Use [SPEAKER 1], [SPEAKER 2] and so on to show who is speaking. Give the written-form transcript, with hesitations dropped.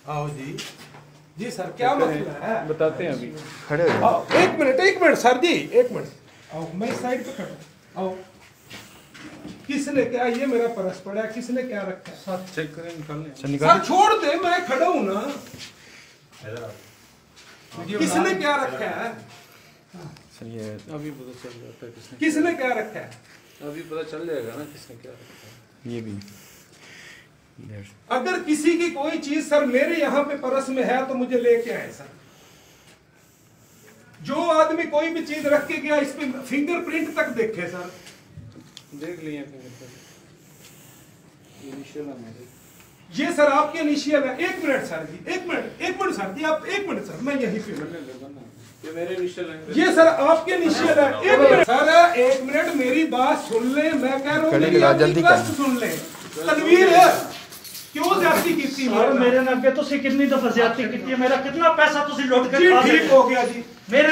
[SPEAKER 1] आओ जी। जी सर क्या मसला है
[SPEAKER 2] बताते हैं अभी।
[SPEAKER 1] खड़े हो। एक मिनट सर जी, एक मिनट आओ, मैं साइड पे खड़ा। आओ, किसने क्या, ये मेरा पर्स पड़ा है, किसने क्या रखा है?
[SPEAKER 2] सर चेक करें, निकाल
[SPEAKER 1] सर छोड़ दे, मैं खड़ा हूं ना। किसने क्या रखा है?
[SPEAKER 2] अभी पता चल जाता है
[SPEAKER 1] किसने क्या रखा है।
[SPEAKER 2] अभी पता चल जाएगा ना किसने क्या रखा है।
[SPEAKER 3] ये भी
[SPEAKER 1] अगर किसी की कोई चीज सर मेरे यहाँ पे परस में है तो मुझे लेके आए सर। जो आदमी कोई भी चीज रख के गया, इस पे फिंगरप्रिंट तक देखे सर।
[SPEAKER 2] देख लिए फिंगरप्रिंट, इनिशियल है मेरे।
[SPEAKER 1] ये सर आपके इनिशियल है। एक मिनट सर जी, एक मिनट सर जी, आप एक मिनट सर, मैं यहीं पे।
[SPEAKER 2] ये मेरे इनिशियल है।
[SPEAKER 1] ये सर आपके इनिशियल है। एक मिनट सर, एक मिनट मेरी बात सुन ले, मैं कह रहा हूँ मेरी अपनी रिक्वेस्ट सुन ले। तनवीर क्यों ज्यादती की
[SPEAKER 4] मेरे नाम पे तुसी कितनी दफा ज्यादती की, मेरा कितना पैसा तुसी लुट के खा गए।
[SPEAKER 1] ठीक हो गया जी।
[SPEAKER 4] मेरे